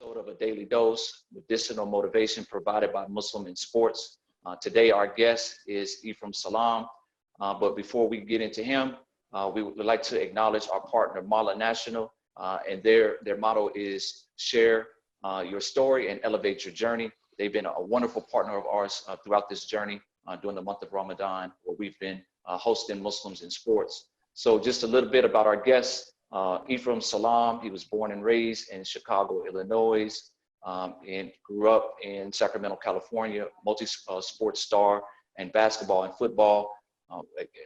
episode of A Daily Dose, medicinal motivation provided by Muslim in Sports. Today, our guest is Ephraim Salaam. But before we get into him, we would like to acknowledge our partner, Mala National, and their motto is share your story and elevate your journey. They've been a wonderful partner of ours throughout this journey during the month of Ramadan, where we've been hosting Muslims in sports. So just a little bit about our guest. Ephraim Salaam, he was born and raised in Chicago, Illinois, and grew up in Sacramento, California, multi-sport star in basketball and football,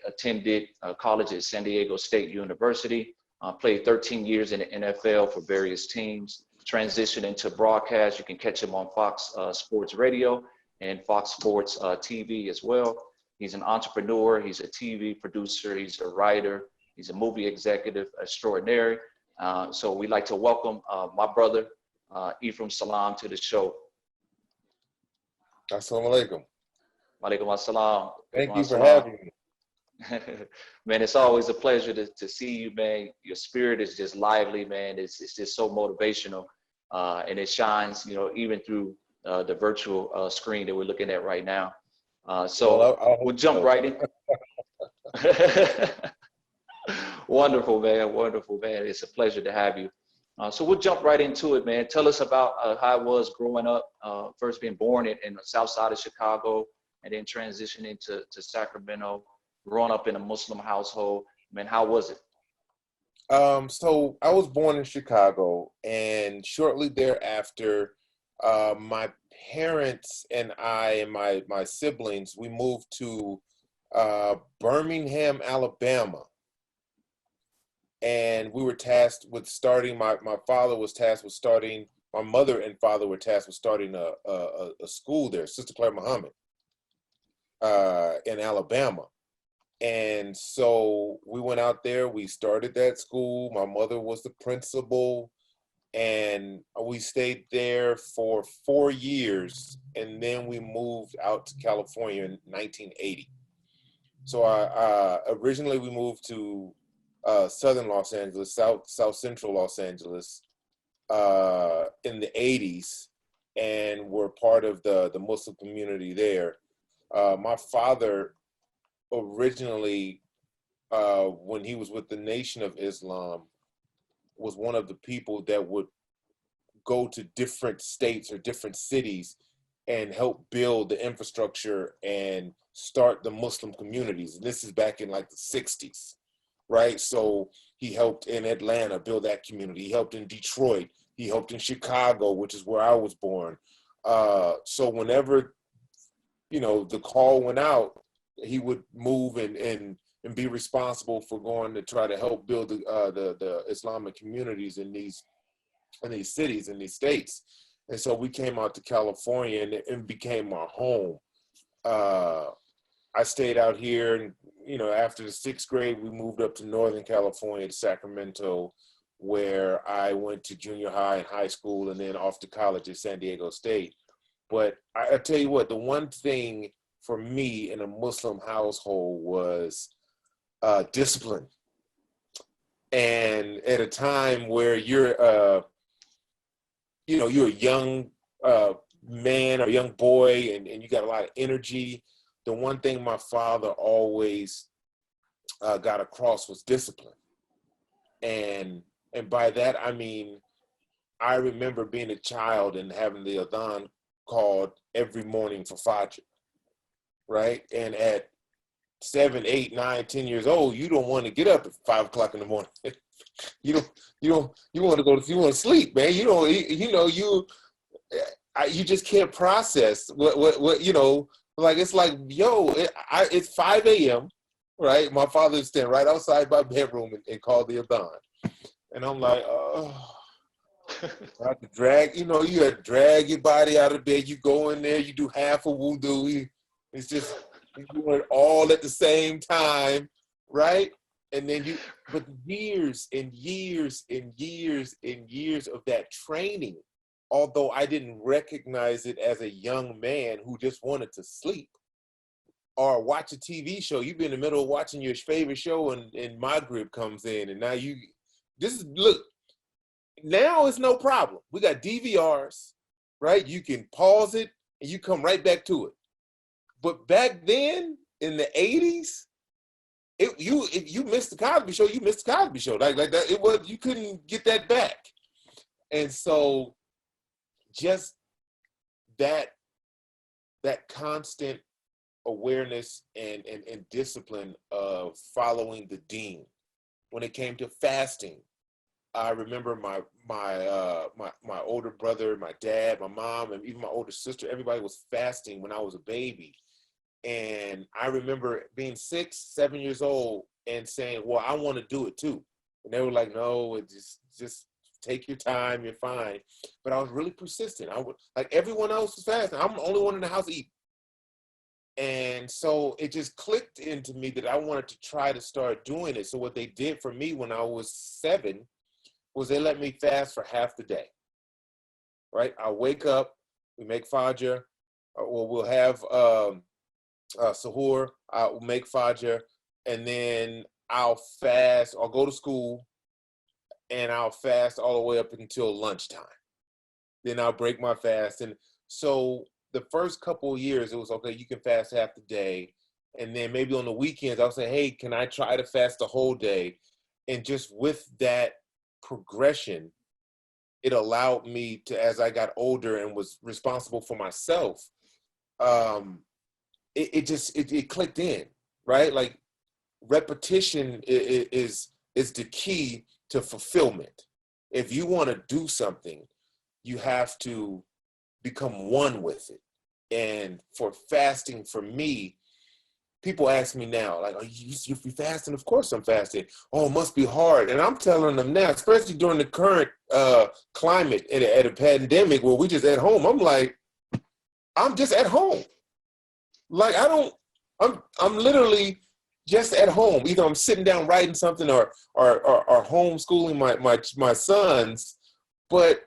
attended college at San Diego State University, played 13 years in the NFL for various teams, transitioned into broadcast. You can catch him on Fox Sports Radio and Fox Sports TV as well. He's an entrepreneur, he's a TV producer, he's a writer, he's a movie executive extraordinary. So we'd like to welcome my brother, Ephraim Salaam, to the show. Assalamu alaikum. Walaikum assalam. Thank you for having me. Man, it's always a pleasure to see you, man. Your spirit is just lively, man. It's just so motivational. And it shines, even through the virtual screen that we're looking at right now. So we'll jump right in. Wonderful, man. Wonderful, man. It's a pleasure to have you. So we'll jump right into it, man. Tell us about how it was growing up, first being born in the south side of Chicago and then transitioning to Sacramento, growing up in a Muslim household. Man, how was it? So I was born in Chicago, and shortly thereafter, my parents and I and my siblings, we moved to Birmingham, Alabama. And we were tasked with starting, my father was tasked with starting, my mother and father were tasked with starting a school there, Sister Claire Muhammad, in Alabama. And so we went out there, we started that school. My mother was the principal, and we stayed there for 4 years. And then we moved out to California in 1980. So originally we moved to southern Los Angeles, south central Los Angeles in the 80s, and were part of the Muslim community there. My father originally, when he was with the Nation of Islam, was one of the people that would go to different states or different cities and help build the infrastructure and start the Muslim communities. And this is back in like the 60s. Right, so he helped in Atlanta build that community. He helped in Detroit. He helped in Chicago, which is where I was born. So whenever, the call went out, he would move and be responsible for going to try to help build the Islamic communities in these cities, in these states. And so we came out to California, and it became our home. I stayed out here, and after the 6th grade, we moved up to Northern California, to Sacramento, where I went to junior high and high school, and then off to college at San Diego State. But I tell you what, the one thing for me in a Muslim household was discipline. And at a time where you're a young man or young boy, and you got a lot of energy, the one thing my father always got across was discipline. And by that, I mean, I remember being a child and having the adhan called every morning for Fajr, right? And at 7, 8, 9, 10 years old, you don't want to get up at 5 o'clock in the morning. you want to go, you want to sleep, man. You just can't process what like, it's like, it's 5 a.m., right? My father would stand right outside my bedroom and call the adhan. And I'm like, oh, I have to drag, you have to drag your body out of bed. You go in there, you do half a wudu. It's just, you do it all at the same time, right? And then but years and years and years and years of that training, although I didn't recognize it as a young man who just wanted to sleep or watch a TV show. You'd be in the middle of watching your favorite show, and Maghrib comes in, and now look, Now it's no problem. We got DVRs, right? You can pause it and you come right back to it. But back then in the 80s, if you missed the Cosby Show, you missed the Cosby Show. Like that, it was, you couldn't get that back. And so just that constant awareness and discipline of following the dean. When it came to fasting, I remember my older brother, my dad, my mom, and even my older sister, everybody was fasting when I was a baby. And I remember being 6, 7 years old and saying, well, I want to do it too. And they were like, no, it just take your time, you're fine. But I was really persistent. I would, like everyone else was fasting. I'm the only one in the house eating. And so it just clicked into me that I wanted to try to start doing it. So what they did for me when I was 7 was they let me fast for half the day, right? I'll wake up, we make fajr, or we'll have sahur, I'll make fajr, and then I'll fast, I'll go to school, and I'll fast all the way up until lunchtime. Then I'll break my fast. And so the first couple of years, it was, okay, you can fast half the day. And then maybe on the weekends, I'll say, hey, can I try to fast the whole day? And just with that progression, it allowed me to, as I got older and was responsible for myself, it clicked in, right? Like repetition is the key to fulfillment. If you want to do something, you have to become one with it. And for fasting, for me, people ask me now, like, are you fasting? Of course I'm fasting. Oh, it must be hard. And I'm telling them now, especially during the current climate at a pandemic where we just at home, I'm like, I'm just at home. Like, I'm literally just at home. Either I'm sitting down writing something or homeschooling my sons. But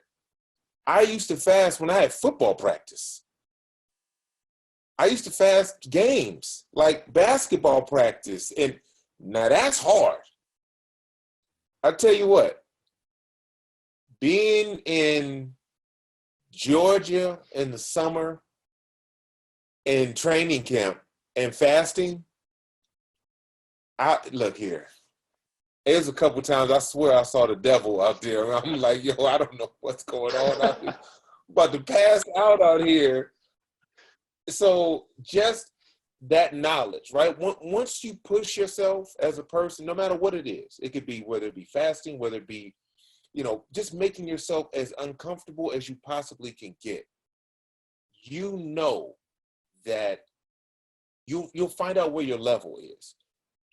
I used to fast when I had football practice. I used to fast games, like basketball practice. And now that's hard. I'll tell you what, being in Georgia in the summer in training camp and fasting, look here. There's a couple times I swear I saw the devil out there. I'm like, yo, I don't know what's going on out here. I'm about to pass out here. So just that knowledge, right? Once you push yourself as a person, no matter what it is, it could be whether it be fasting, whether it be, just making yourself as uncomfortable as you possibly can get. You know that you'll find out where your level is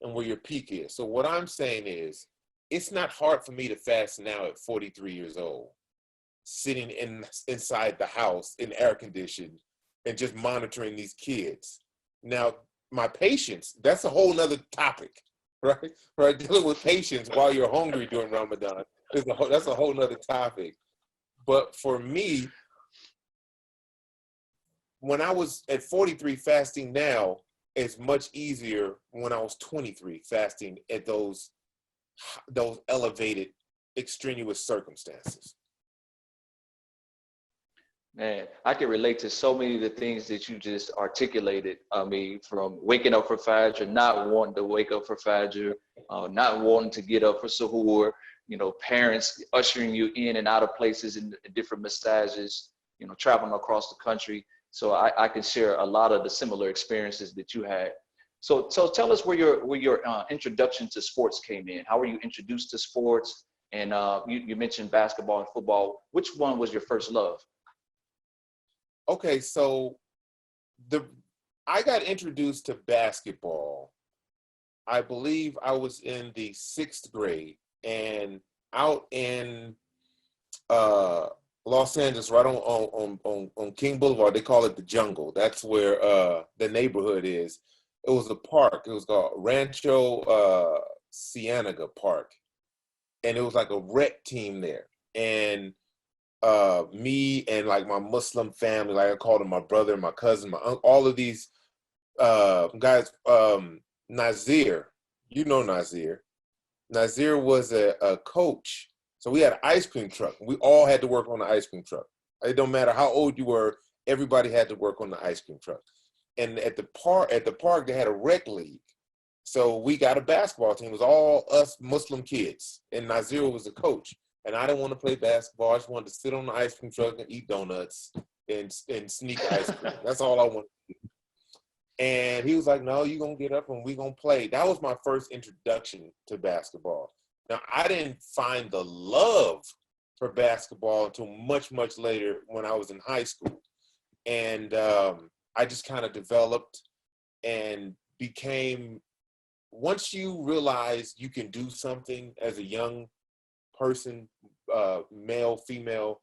and where your peak is. So what I'm saying is, it's not hard for me to fast now at 43 years old, sitting inside the house in air conditioning and just monitoring these kids. Now, my patience, that's a whole nother topic, right? Right, dealing with patience while you're hungry during Ramadan, that's a whole nother topic. But for me, when I was at 43 fasting now, it's much easier when I was 23 fasting at those elevated, extraneous circumstances. Man, I can relate to so many of the things that you just articulated. I mean, from waking up for Fajr, not wanting to wake up for Fajr, not wanting to get up for Suhoor, parents ushering you in and out of places in different massages, traveling across the country. So I can share a lot of the similar experiences that you had. So tell us where your introduction to sports came in. How were you introduced to sports? And you mentioned basketball and football. Which one was your first love? Okay, so I got introduced to basketball. I believe I was in the 6th grade, and out in Los Angeles, right on King Boulevard, they call it the Jungle. That's where the neighborhood is. It was a park. It was called Rancho Cienega Park, and it was like a rec team there. And me and like my Muslim family, like I called them my brother, my cousin, my uncle, all of these guys. Nazir, Nazir was a coach So we had an ice cream truck. We all had to work on the ice cream truck. It don't matter how old you were, everybody had to work on the ice cream truck. And at the park, they had a rec league. So we got a basketball team. It was all us Muslim kids. And Nazir was the coach. And I didn't want to play basketball. I just wanted to sit on the ice cream truck and eat donuts and sneak ice cream. That's all I wanted to do. And he was like, no, you're going to get up and we're going to play. That was my first introduction to basketball. Now, I didn't find the love for basketball until much, much later when I was in high school. And I just kind of developed and became, once you realize you can do something as a young person, male, female,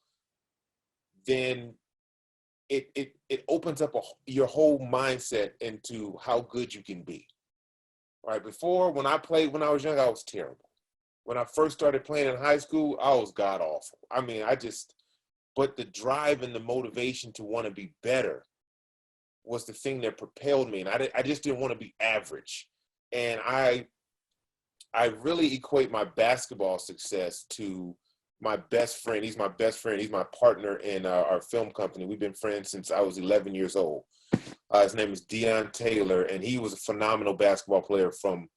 then it opens up your whole mindset into how good you can be. All right, before, when I played when I was young, I was terrible. When I first started playing in high school, I was god awful. I mean, but the drive and the motivation to want to be better was the thing that propelled me. And I just didn't want to be average. And I really equate my basketball success to my best friend. He's my best friend. He's my partner in our film company. We've been friends since I was 11 years old. His name is Deion Taylor, and he was a phenomenal basketball player from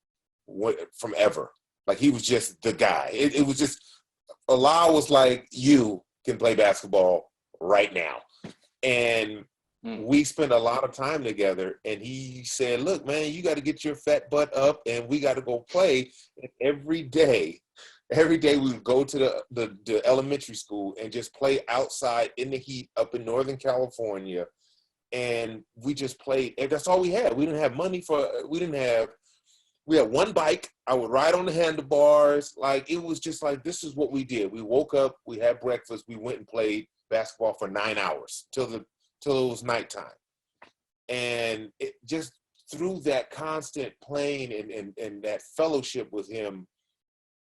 ever. Like, he was just the guy. It was just, Allah was like, you can play basketball right now. And we spent a lot of time together, and he said, look, man, you got to get your fat butt up and we got to go play. And every day we would go to the elementary school and just play outside in the heat up in Northern California. And we just played, and that's all we had. We didn't have money we had one bike. I would ride on the handlebars. Like, it was just like, this is what we did. We woke up, we had breakfast, we went and played basketball for 9 hours till it was nighttime. And it just, through that constant playing and that fellowship with him,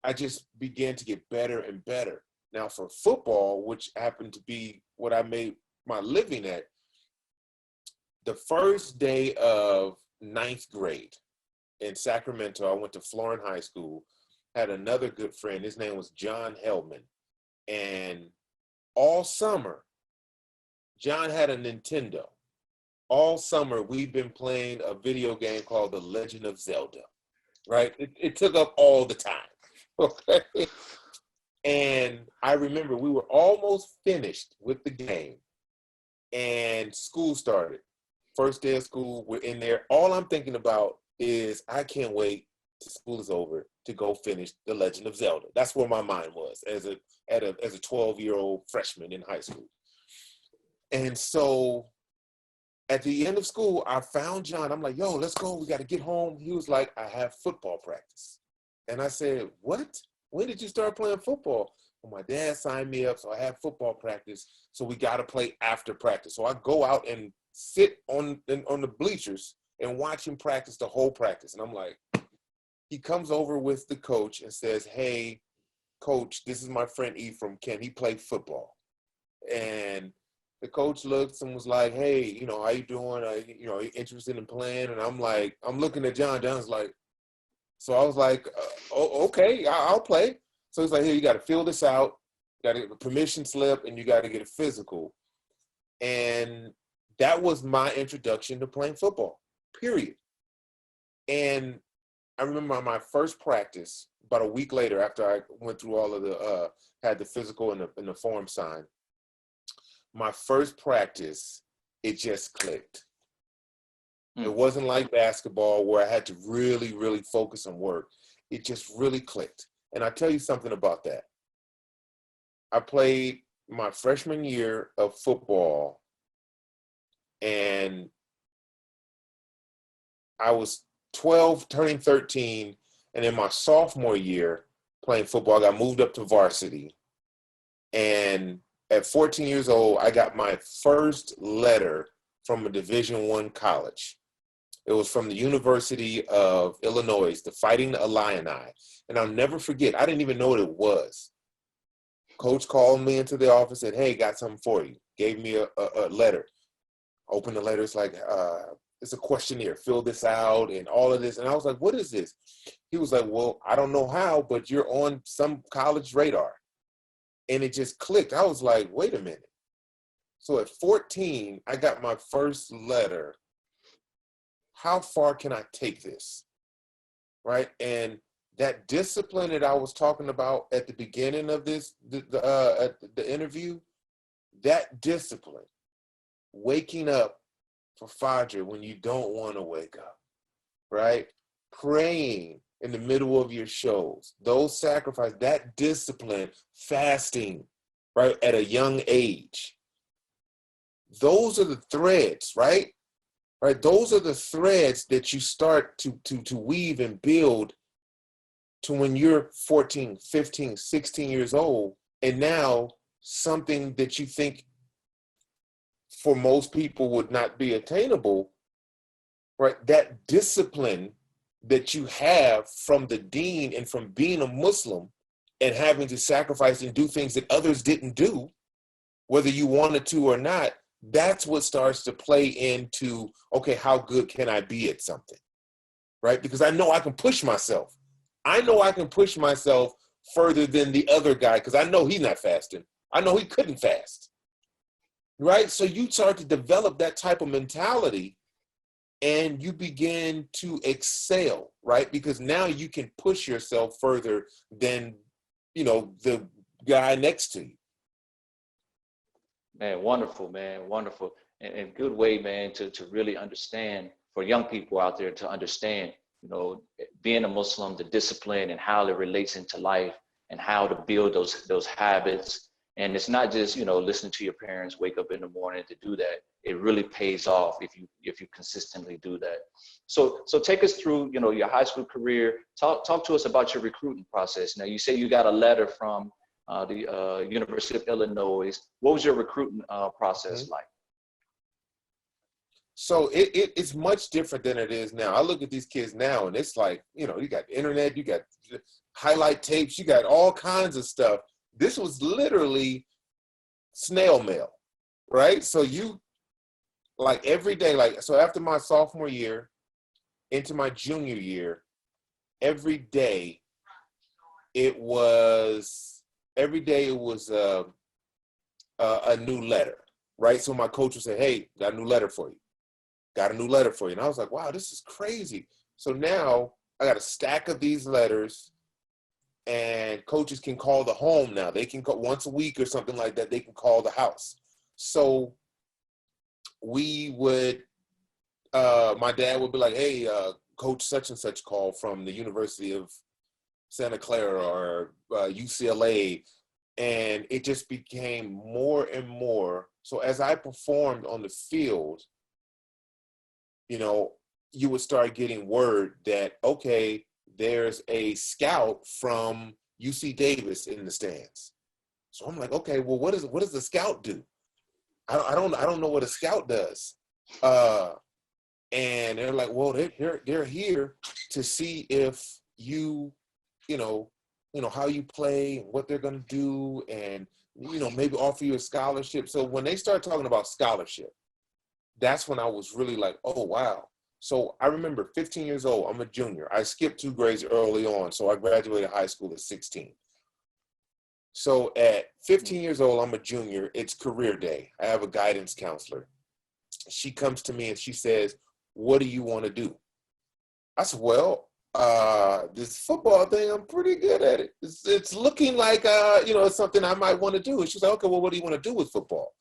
I just began to get better and better. Now, for football, which happened to be what I made my living at, the first day of 9th grade in Sacramento, I went to Florin High School, had another good friend. His name was John Hellman. And all summer, John had a Nintendo. All summer, we've been playing a video game called The Legend of Zelda, right? It took up all the time, okay? And I remember we were almost finished with the game, and school started. First day of school, we're in there. All I'm thinking about is, I can't wait till school is over to go finish The Legend of Zelda. That's where my mind was as a 12-year-old freshman in high school. And so at the end of school, I found John. I'm like, yo, let's go. We got to get home. He was like, I have football practice. And I said, what? When did you start playing football? Well, my dad signed me up, so I have football practice. So we got to play after practice. So I go out and sit on the bleachers and watch him practice the whole practice. And I'm like, he comes over with the coach and says, hey, coach, this is my friend Ephraim. Can he play football? And the coach looked and was like, hey, how you doing? Are you interested in playing? And I'm like, I'm looking at John. John's like, so I was like, okay, I'll play. So he's like, here, you got to fill this out. You got to get a permission slip, and you got to get a physical. And that was my introduction to playing football, period. And I remember my first practice, about a week later, after I went through all of had the physical and the form signed, my first practice, it just clicked. It wasn't like basketball where I had to really, really focus and work. It just really clicked. And I'll tell you something about that. I played my freshman year of football, and I was 12, turning 13. And in my sophomore year playing football, I got moved up to varsity. And at 14 years old, I got my first letter from a Division I college. It was from the University of Illinois, the Fighting Illini. And I'll never forget, I didn't even know what it was. Coach called me into the office and said, hey, got something for you. Gave me a letter. Opened the letter, it's like, it's a questionnaire. Fill this out and all of this. And I was like, what is this? He was like, well, I don't know how, but you're on some college radar. And it just clicked. I was like, wait a minute. So at 14, I got my first letter. How far can I take this? Right? And that discipline that I was talking about at the beginning of this, the interview, that discipline, waking up for Fajr when you don't want to wake up, right? Praying in the middle of your shows, those sacrifices, that discipline, fasting, right, at a young age. Those are the threads, right? Right, those are the threads that you start to weave and build to when you're 14, 15, 16 years old, and now something that you think for most people would not be attainable, right? That discipline that you have from the deen and from being a Muslim and having to sacrifice and do things that others didn't do, whether you wanted to or not, that's what starts to play into, okay, how good can I be at something, right? Because I know I can push myself. I know I can push myself further than the other guy because I know he's not fasting. I know he couldn't fast, right? So you start to develop that type of mentality and you begin to excel, right? Because now you can push yourself further than, the guy next to you. Man, wonderful, man, wonderful. And good way, man, to really understand, for young people out there to understand, being a Muslim, the discipline and how it relates into life and how to build those habits. And it's not just, listening to your parents, wake up in the morning to do that. It really pays off if you consistently do that. So take us through, your high school career. Talk to us about your recruiting process. Now, you say you got a letter from the University of Illinois. What was your recruiting process like? So it's much different than it is now. I look at these kids now and it's like, you got the internet, you got highlight tapes, you got all kinds of stuff. This was literally snail mail, right? So you, like every day, so after my sophomore year into my junior year, every day it was a new letter, right? So my coach would say, hey, got a new letter for you. Got a new letter for you. And I was like, wow, this is crazy. So now I got a stack of these letters and coaches can call the home now. They can call once a week or something like that. They can call the house. So we would, my dad would be like, hey, coach such and such call from the University of Santa Clara or UCLA. And it just became more and more. So as I performed on the field, you would start getting word that, okay, there's a scout from UC Davis in the stands. So I'm like, okay, well, what does the scout do? I don't know what a scout does. And they're like, well, they're here to see if you how you play and what they're going to do and, maybe offer you a scholarship. So when they start talking about scholarship, that's when I was really like, oh, wow. So I remember 15 years old, I'm a junior. I skipped 2 grades early on. So I graduated high school at 16. So at 15 years old, I'm a junior. It's career day. I have a guidance counselor. She comes to me and she says, what do you want to do? I said, well, this football thing, I'm pretty good at it. It's looking like, it's something I might want to do. And she's like, okay, well, what do you want to do with football?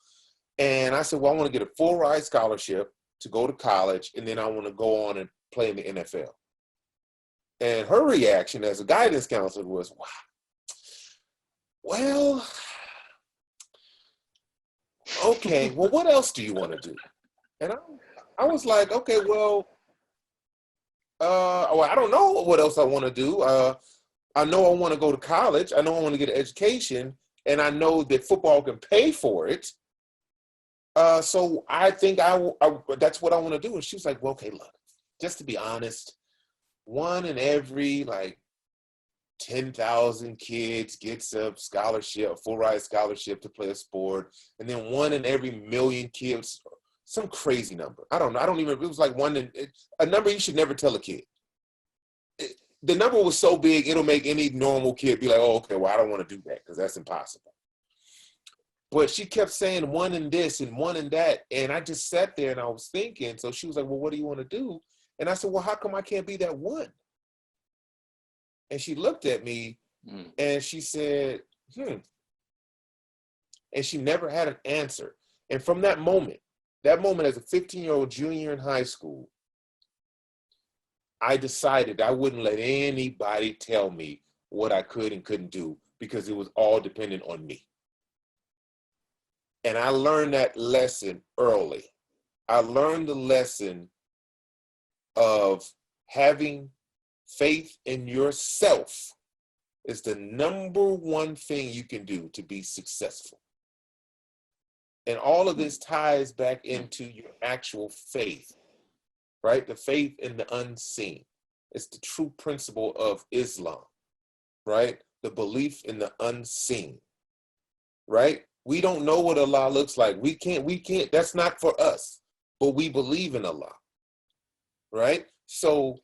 And I said, well, I want to get a full ride scholarship to go to college, and then I want to go on and play in the NFL. And her reaction as a guidance counselor was, wow, well, okay, well, what else do you want to do? And I was like, okay, well, I don't know what else I want to do. I know I want to go to college. I know I want to get an education, and I know that football can pay for it. So I think that's what I want to do. And she was like, well, okay, look, just to be honest, one in every 10,000 kids gets a scholarship, a full ride scholarship to play a sport. And then one in every million kids, some crazy number. I don't know. It was like a number you should never tell a kid. The number was so big, it'll make any normal kid be like, oh, okay, well, I don't want to do that because that's impossible. But she kept saying one and this and one and that. And I just sat there and I was thinking. So she was like, well, what do you want to do? And I said, well, how come I can't be that one? And she looked at me and she said, And she never had an answer. And from that moment as a 15-year-old junior in high school, I decided I wouldn't let anybody tell me what I could and couldn't do, because it was all dependent on me. And I learned that lesson early. I learned the lesson of having faith in yourself is the number one thing you can do to be successful. And all of this ties back into your actual faith, right? The faith in the unseen. It's the true principle of Islam, right? The belief in the unseen, right? We don't know what Allah looks like. We can't, that's not for us, but we believe in Allah, right? So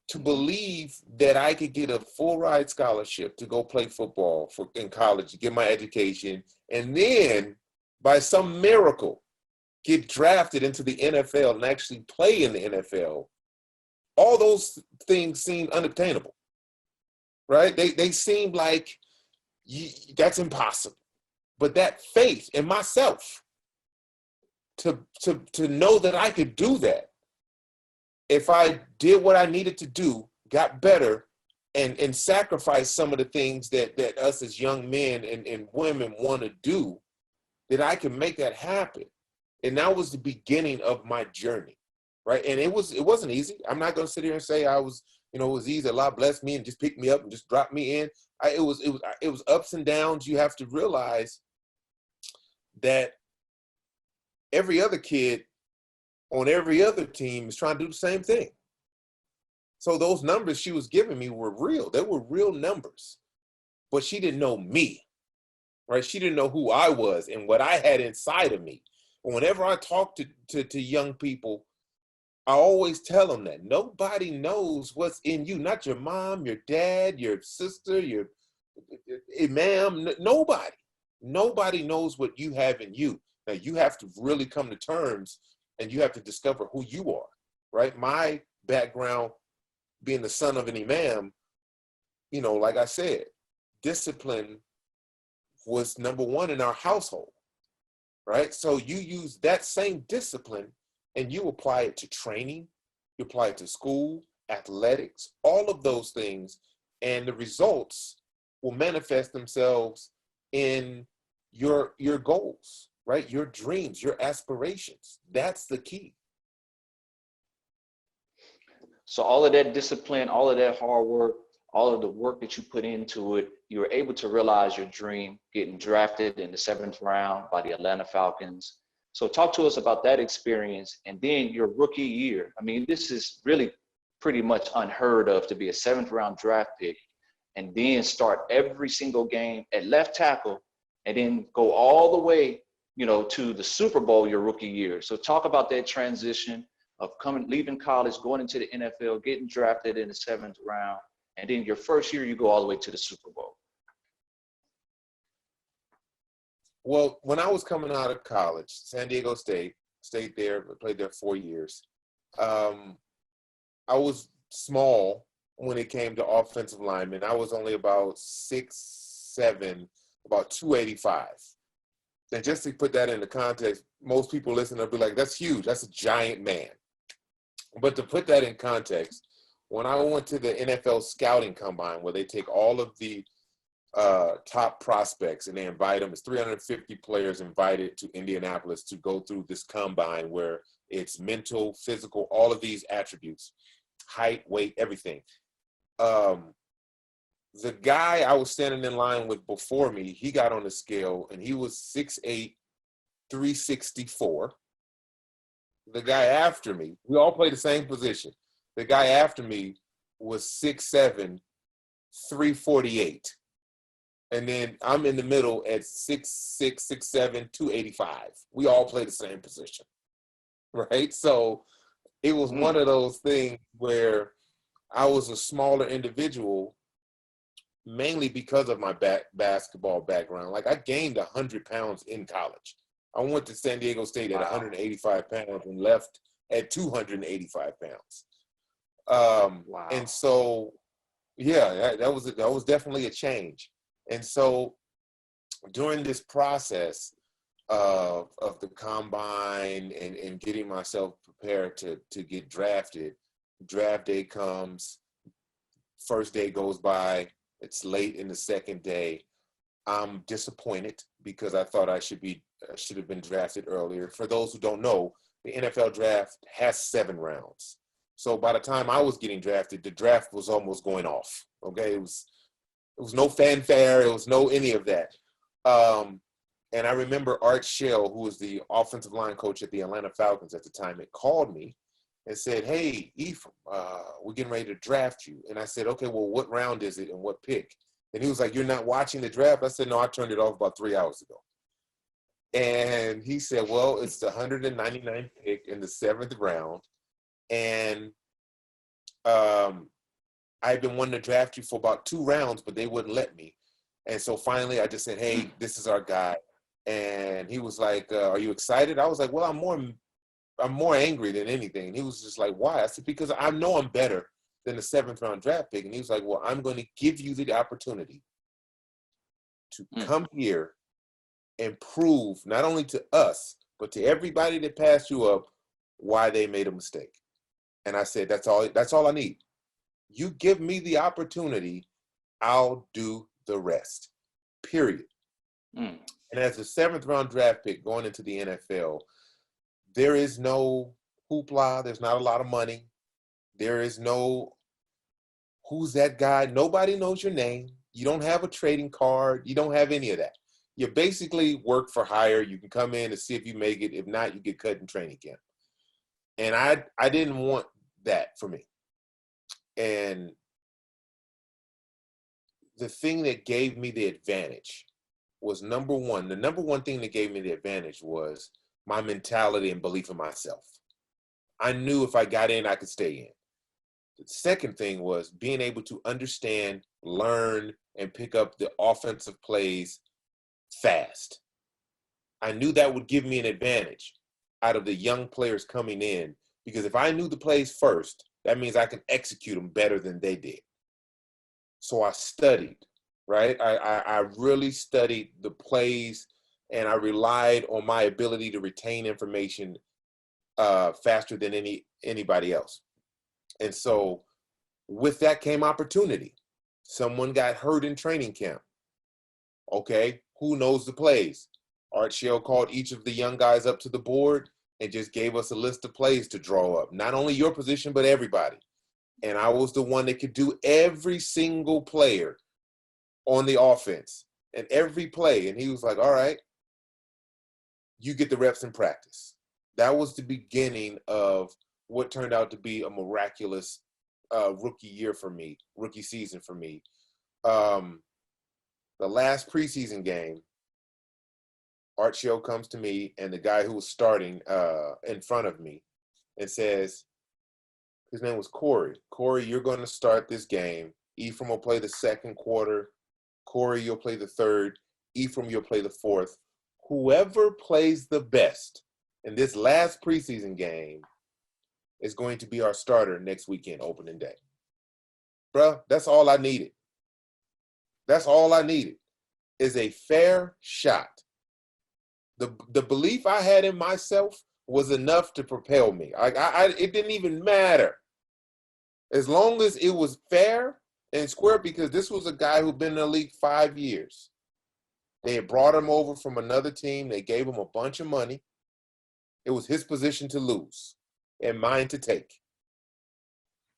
to believe that I could get a full ride scholarship to go play football in college, to get my education, and then by some miracle get drafted into the NFL and actually play in the NFL, all those things seem unobtainable, right? They seem like that's impossible. But that faith in myself to know that I could do that, if I did what I needed to do, got better, and sacrifice some of the things that us as young men and women want to do, that I can make that happen. And that was the beginning of my journey, right? And it wasn't easy. I'm not going to sit here and say I was, it was easy. Allah blessed me and just picked me up and just dropped me in. It was ups and downs. You have to realize that every other kid on every other team is trying to do the same thing. So those numbers she was giving me were real. They were real numbers, but she didn't know me, right? She didn't know who I was and what I had inside of me. And whenever I talk to young people, I always tell them that nobody knows what's in you, not your mom, your dad, your sister, your imam, nobody knows what you have in you. Now you have to really come to terms and you have to discover who you are, right? My background being the son of an imam, like I said, discipline was number one in our household, right? So you use that same discipline and you apply it to training, you apply it to school, athletics, all of those things, and the results will manifest themselves in your goals, right? Your dreams, your aspirations. That's the key. So all of that discipline, all of that hard work, all of the work that you put into it, you were able to realize your dream, getting drafted in the 7th round by the Atlanta Falcons. So talk to us about that experience and then your rookie year. I mean, this is really pretty much unheard of to be a 7th round draft pick and then start every single game at left tackle and then go all the way, to the Super Bowl your rookie year. So talk about that transition of leaving college, going into the NFL, getting drafted in the 7th round, and then your first year you go all the way to the Super Bowl. Well, when I was coming out of college, San Diego State, stayed there, played there 4 years. I was small when it came to offensive linemen. I was only about 6'7", about 285. And just to put that into context, most people listening will be like, that's huge. That's a giant man. But to put that in context, when I went to the NFL scouting combine where they take all of the top prospects and they invite them, it's 350 players invited to Indianapolis to go through this combine where it's mental, physical, all of these attributes, height, weight, everything. The guy I was standing in line with before me, he got on the scale and he was 6'8", 364. The guy after me, we all play the same position. The guy after me was 6'7", 348. And then I'm in the middle at 6'6", 6'7", 285. We all play the same position, right? So it was one of those things where I was a smaller individual, mainly because of my basketball background. Like I gained 100 pounds in college. I went to San Diego State at 185 pounds and left at 285 pounds. And so, yeah, that was definitely a change. And so during this process of the combine and getting myself prepared to get drafted, draft day comes, first day goes by, it's late in the second day. I'm disappointed because I thought I should have been drafted earlier. For those who don't know, the NFL draft has 7 rounds. So by the time I was getting drafted, the draft was almost going off. Okay, it was no fanfare, it was no any of that. And I remember Art Shell, who was the offensive line coach at the Atlanta Falcons at the time, had called me and said, "Hey, Ephraim, we're getting ready to draft you." And I said, "Okay, well, what round is it and what pick?" And he was like, "You're not watching the draft?" I said, "No, I turned it off about 3 hours ago." And he said, "Well, it's the 199th pick in the 7th round. And I've been wanting to draft you for about 2 rounds, but they wouldn't let me. And so finally I just said, hey, this is our guy." And he was like, "Are you excited?" I was like, "Well, I'm more angry than anything." And he was just like, "Why?" I said, "Because I know I'm better than the 7th round draft pick." And he was like, "Well, I'm going to give you the opportunity to come here and prove not only to us, but to everybody that passed you up why they made a mistake." And I said, that's all I need. You give me the opportunity, I'll do the rest, period. And as the 7th round draft pick going into the NFL, there is no hoopla. There's not a lot of money. There is no, who's that guy? Nobody knows your name. You don't have a trading card. You don't have any of that. You basically work for hire. You can come in and see if you make it. If not, you get cut in training camp. And I didn't want that for me. And the thing that gave me the advantage was the number one thing that gave me the advantage was my mentality and belief in myself. I knew if I got in, I could stay in. The second thing was being able to understand, learn, and pick up the offensive plays fast. I knew that would give me an advantage out of the young players coming in, because if I knew the plays first, that means I can execute them better than they did. So I studied, right? I really studied the plays, and I relied on my ability to retain information faster than anybody else. And so with that came opportunity. Someone got hurt in training camp. Okay, who knows the plays? Art Shell called each of the young guys up to the board and just gave us a list of plays to draw up. Not only your position, but everybody. And I was the one that could do every single player on the offense and every play. And he was like, all right, you get the reps in practice. That was the beginning of what turned out to be a miraculous rookie season for me. The last preseason game, Art Shell comes to me and the guy who was starting in front of me and says, his name was Corey. "Corey, you're going to start this game. Ephraim will play the second quarter. Corey, you'll play the third. Ephraim, you'll play the fourth. Whoever plays the best in this last preseason game is going to be our starter next weekend, opening day." Bruh, that's all I needed. That's all I needed is a fair shot. The belief I had in myself was enough to propel me. It didn't even matter. As long as it was fair and square, because this was a guy who'd been in the league 5 years. They had brought him over from another team. They gave him a bunch of money. It was his position to lose and mine to take.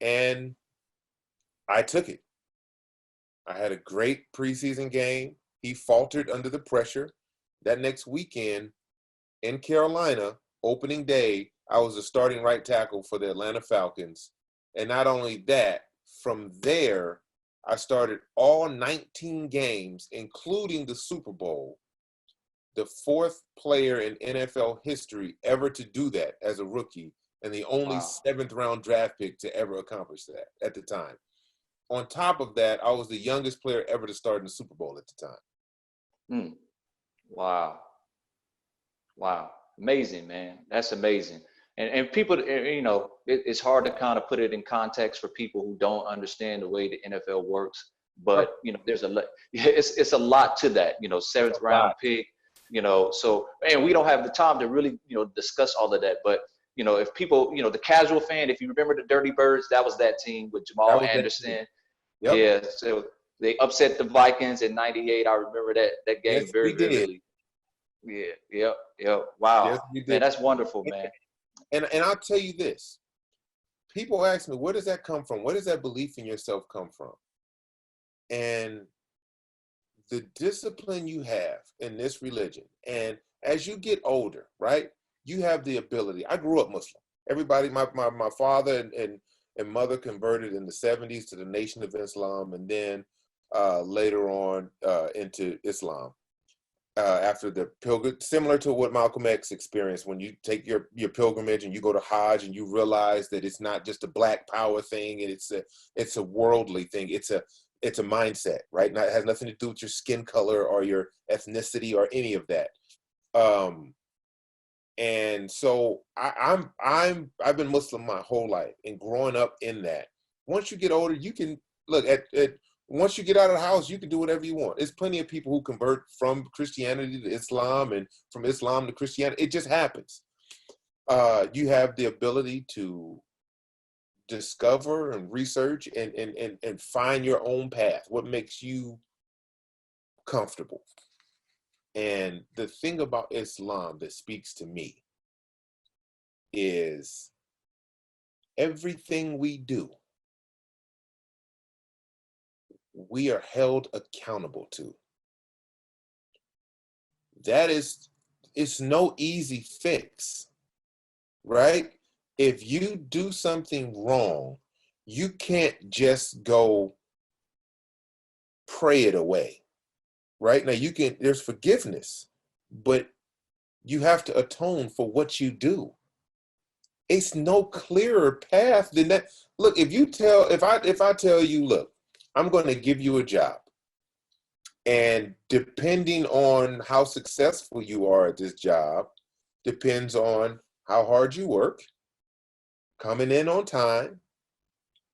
And I took it. I had a great preseason game. He faltered under the pressure. That next weekend in Carolina, opening day, I was the starting right tackle for the Atlanta Falcons. And not only that, from there, I started all 19 games, including the Super Bowl, the 4th player in NFL history ever to do that as a rookie, and the only 7th round draft pick to ever accomplish that at the time. on top of that, I was the youngest player ever to start in the Super Bowl at the time. Mm. Wow. Wow. Amazing, man. That's amazing. And people, you know, it's hard to kind of put it in context for people who don't understand the way the NFL works. Right. But, you know, there's a lot, it's a lot to that, you know, seventh round pick, you know, so, and we don't have the time to really, you know, discuss all of that. But, you know, if people, you know, the casual fan, if you remember the Dirty Birds, that was that team with That Jamal was that team. Anderson. Yep. Yeah. So they upset the Vikings in '98. I remember that game Yes, very we did. vividly. Yeah. Yep. Yep. Wow. Yes, we Man, did. that's wonderful, man. And I'll tell you this. People ask me, where does that come from? Where does that belief in yourself come from? And the discipline you have in this religion, and as you get older, right, you have the ability. I grew up Muslim. Everybody, my father and mother converted in the 70s to the Nation of Islam, and then later on into Islam. After the pilgrim, similar to what Malcolm X experienced when you take your pilgrimage and you go to Hajj and you realize that it's not just a black power thing, and it's a worldly thing. It's a mindset, right? It has nothing to do with your skin color or your ethnicity or any of that. And so I've been Muslim my whole life, and growing up in that. Once you get older, you can look at once you get out of the house, you can do whatever you want. There's plenty of people who convert from Christianity to Islam and from Islam to Christianity. It just happens. You have the ability to discover and research and find your own path, what makes you comfortable. And the thing about Islam that speaks to me is everything we do, we are held accountable to. It's no easy fix, right? If you do something wrong, you can't just go pray it away, right? Now there's forgiveness, but you have to atone for what you do. It's no clearer path than that. Look, if I tell you, look, I'm going to give you a job, and depending on how successful you are at this job, depends on how hard you work, coming in on time,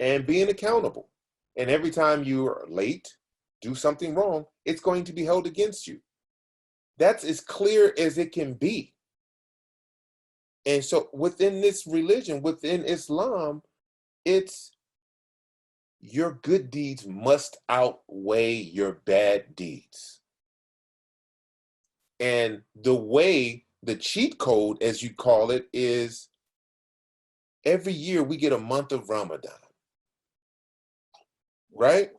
and being accountable. And every time you are late, do something wrong, it's going to be held against you. That's as clear as it can be. And so within this religion, within Islam, it's your good deeds must outweigh your bad deeds. And the cheat code, as you call it, is every year we get a month of Ramadan, right?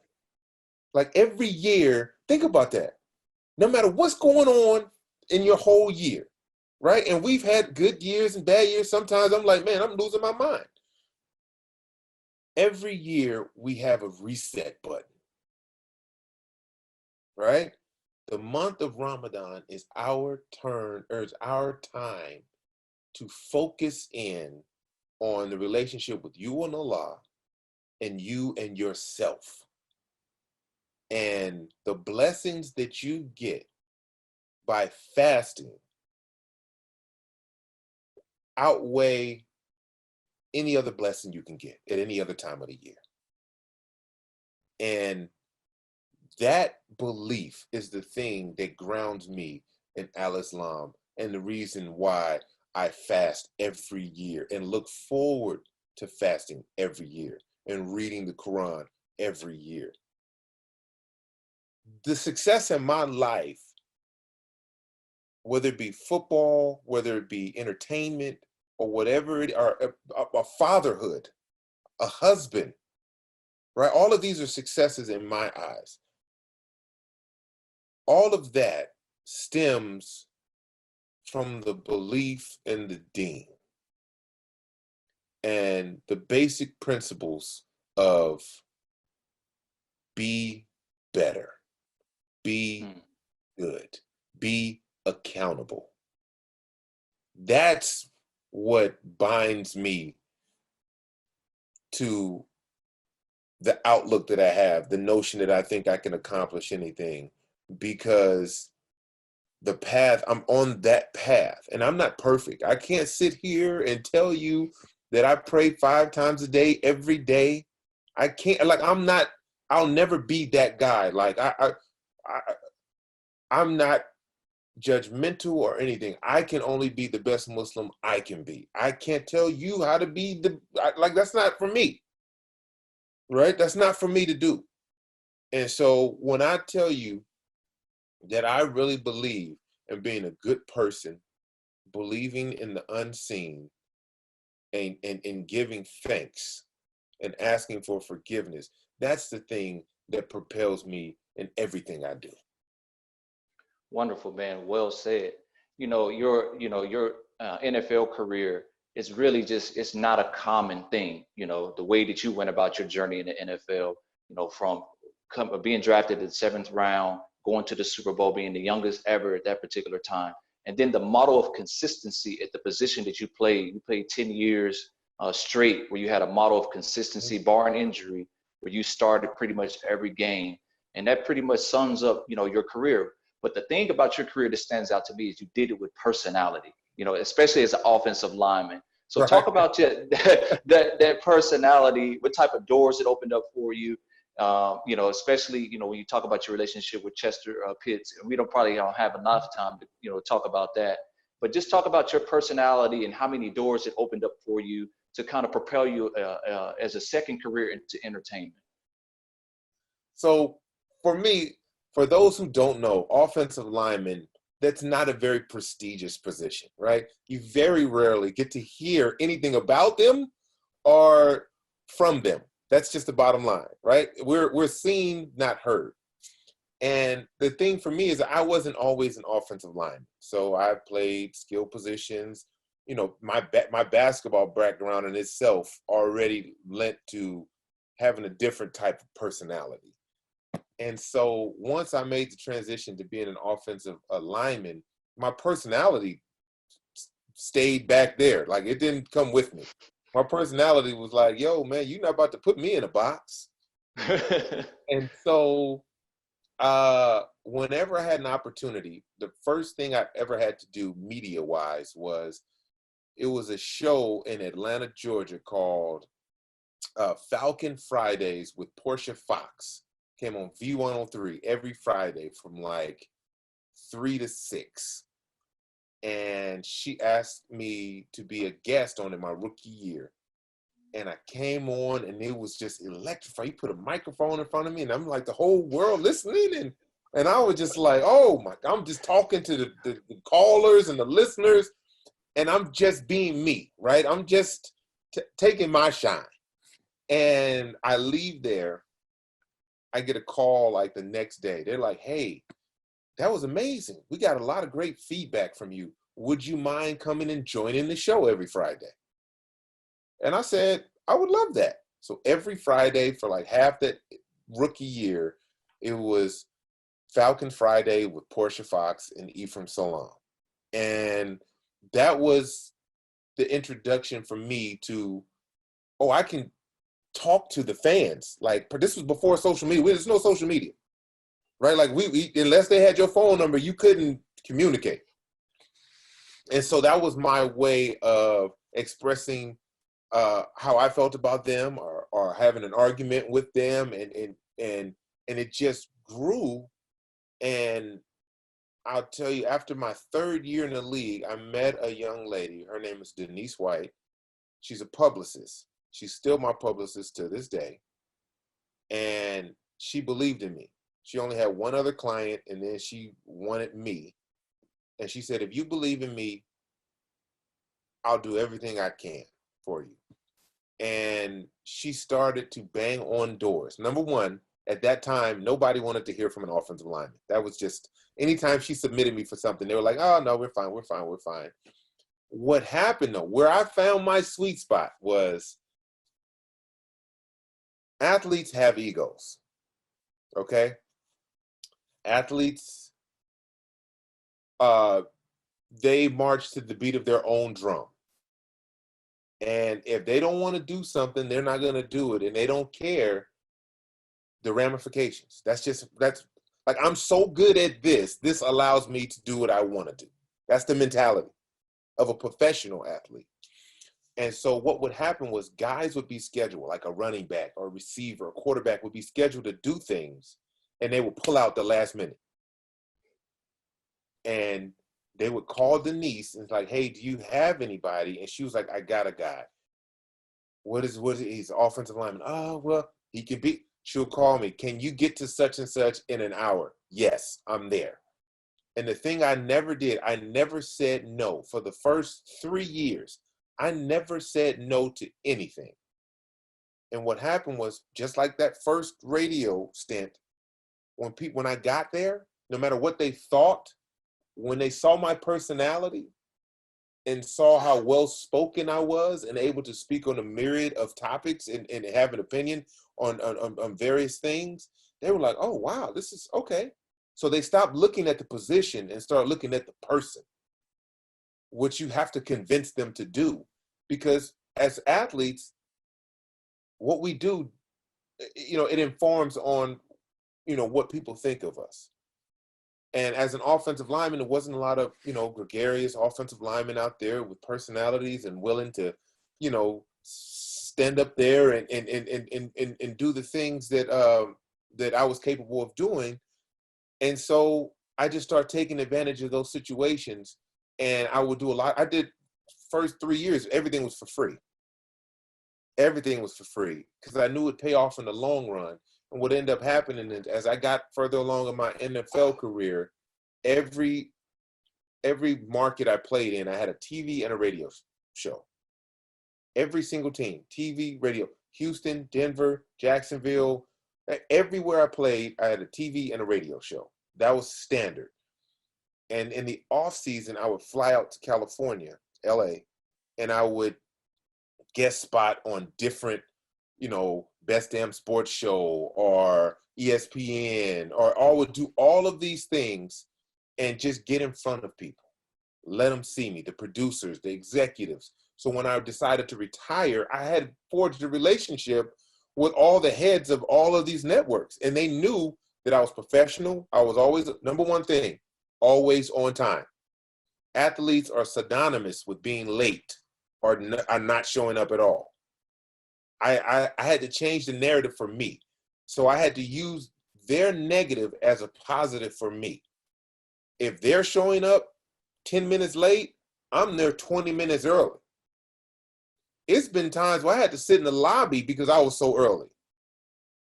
Like every year, think about that. No matter what's going on in your whole year, right? And we've had good years and bad years. Sometimes I'm like, man, I'm losing my mind. Every year we have a reset button, right? The month of Ramadan is our turn, or it's our time to focus in on the relationship with you and Allah, and you and yourself. And the blessings that you get by fasting outweigh any other blessing you can get at any other time of the year. And that belief is the thing that grounds me in Al-Islam, and the reason why I fast every year and look forward to fasting every year and reading the Quran every year. The success in my life, whether it be football, whether it be entertainment, or whatever it, or a fatherhood, a husband, right? All of these are successes in my eyes. All of that stems from the belief in the deen and the basic principles of be better, be good, be accountable. That's what binds me to the outlook that I have, the notion that I think I can accomplish anything, because the path, I'm on that path, and I'm not perfect. I can't sit here and tell you that I pray 5 times a day, every day. I can't, like, I'll never be that guy. Like, I'm not judgmental or anything. I can only be the best Muslim I can be. I can't tell you how to be like, that's not for me, right? That's not for me to do. And so when I tell you that I really believe in being a good person, believing in the unseen, and giving thanks and asking for forgiveness, that's the thing that propels me in everything I do. Wonderful, man. Well said. Your NFL career is really just, it's not a common thing. The way that you went about your journey in the NFL, from being drafted in the 7th round, going to the Super Bowl, being the youngest ever at that particular time. And then the model of consistency at the position that you played 10 years straight, where you had a model of consistency, barring injury, where you started pretty much every game. And that pretty much sums up, your career. But the thing about your career that stands out to me is you did it with personality, especially as an offensive lineman. So Right. talk about that personality, what type of doors it opened up for you, especially, when you talk about your relationship with Chester Pitts, and we probably don't have enough time to, talk about that. But just talk about your personality and how many doors it opened up for you to kind of propel you as a second career into entertainment. So for me, for those who don't know, offensive lineman, that's not a very prestigious position, right? You very rarely get to hear anything about them or from them. That's just the bottom line, right? We're seen, not heard. And the thing for me is I wasn't always an offensive lineman. So I played skill positions. My basketball background in itself already lent to having a different type of personality. And so once I made the transition to being an offensive lineman, my personality stayed back there. Like, it didn't come with me. My personality was like, yo, man, you're not about to put me in a box. And so whenever I had an opportunity, the first thing I ever had to do media-wise it was a show in Atlanta, Georgia called Falcon Fridays with Portia Fox. Came on V103 every Friday from like 3 to 6. And she asked me to be a guest on it my rookie year. And I came on, and it was just electrifying. You put a microphone in front of me, and I'm like, the whole world listening. And I was just like, oh my, I'm just talking to the callers and the listeners, and I'm just being me, right? I'm just taking my shine. And I leave there. I get a call like the next day. They're like, hey, that was amazing. We got a lot of great feedback from you. Would you mind coming and joining the show every Friday? And I said, I would love that. So every Friday for like half that rookie year, it was Falcon Friday with Portia Fox and Ephraim Salaam. And that was the introduction for me to, I can talk to the fans. Like, this was before social media. There's no social media, right? Like, we unless they had your phone number, you couldn't communicate. And so that was my way of expressing how I felt about them, or having an argument with them, and it just grew. And I'll tell you, after my 3rd year in the league, I met a young lady. Her name is Denise White. She's a publicist. She's still my publicist to this day. And she believed in me. She only had one other client, and then she wanted me. And she said, if you believe in me, I'll do everything I can for you. And she started to bang on doors. Number one, at that time, nobody wanted to hear from an offensive lineman. That was just, anytime she submitted me for something, they were like, oh, no, we're fine. What happened, though, where I found my sweet spot was, athletes have egos, okay? Athletes, they march to the beat of their own drum. And if they don't want to do something, they're not going to do it. And they don't care the ramifications. That's like, I'm so good at this. This allows me to do what I want to do. That's the mentality of a professional athlete. And so what would happen was guys would be scheduled, like a running back or a receiver, a quarterback would be scheduled to do things, and they would pull out the last minute. And they would call Denise and it's like, hey, do you have anybody? And she was like, I got a guy. What is he's an offensive lineman? Oh, well, he can be. She'll call me. Can you get to such and such in an hour? Yes, I'm there. And the thing I never did, I never said no. For the first 3 years, I never said no to anything. And what happened was, just like that first radio stint, when I got there, no matter what they thought, when they saw my personality and saw how well spoken I was and able to speak on a myriad of topics and have an opinion on various things, they were like, oh, wow, this is okay. So they stopped looking at the position and started looking at the person, which you have to convince them to do. Because as athletes, what we do, it informs on, what people think of us. And as an offensive lineman, there wasn't a lot of, gregarious offensive linemen out there with personalities and willing to, stand up there and do the things that I was capable of doing. And so I just started taking advantage of those situations, and I would do a lot. I did first 3 years, everything was for free. Everything was for free because I knew it'd pay off in the long run. And what ended up happening is, as I got further along in my NFL career, every market I played in, I had a TV and a radio show. Every single team, TV, radio, Houston, Denver, Jacksonville, everywhere I played, I had a TV and a radio show. That was standard. And in the off season, I would fly out to California, LA, and I would guest spot on different, Best Damn Sports Show or ESPN, or I would do all of these things and just get in front of people. Let them see me, the producers, the executives. So when I decided to retire, I had forged a relationship with all the heads of all of these networks. And they knew that I was professional. I was always, number one thing, always on time. Athletes are synonymous with being late or are not showing up at all. I had to change the narrative for me. So I had to use their negative as a positive for me. If they're showing up 10 minutes late, I'm there 20 minutes early. It's been times where I had to sit in the lobby because I was so early.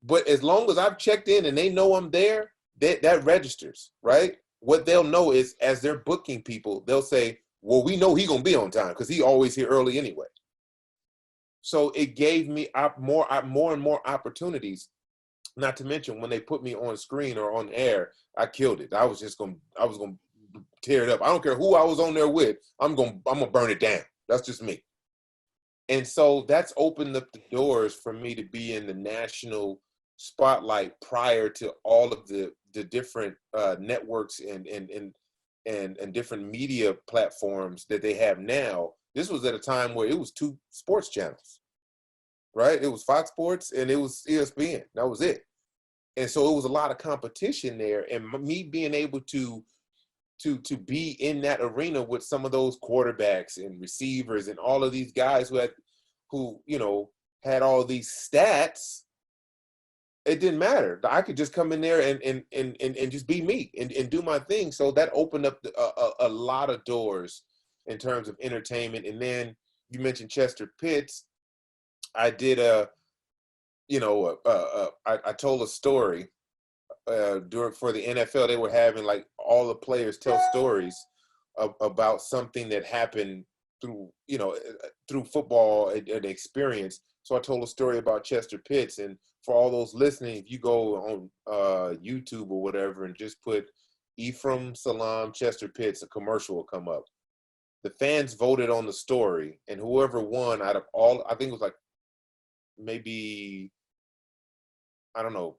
But as long as I've checked in and they know I'm there, that registers, right? What they'll know is, as they're booking people, they'll say, well, we know he's going to be on time because he always here early anyway. So it gave me more and more opportunities. Not to mention, when they put me on screen or on air, I killed it. I was going to tear it up. I don't care who I was on there with. I'm going to burn it down. That's just me. And so that's opened up the doors for me to be in the national spotlight prior to all of the different networks and different media platforms that they have now. This was at a time where it was 2 sports channels, right? It was Fox Sports and it was ESPN. That was it. And so it was a lot of competition there. And me being able to be in that arena with some of those quarterbacks and receivers and all of these guys who had all these stats, it didn't matter. I could just come in there and just be me and do my thing. So that opened up a lot of doors in terms of entertainment. And then you mentioned Chester Pitts. I did I told a story for the NFL. They were having like all the players tell stories about something that happened through football and experience. So I told a story about Chester Pitts. And for all those listening, if you go on YouTube or whatever and just put Ephraim, Salaam, Chester Pitts, a commercial will come up. The fans voted on the story, and whoever won out of all, I think it was like maybe, I don't know,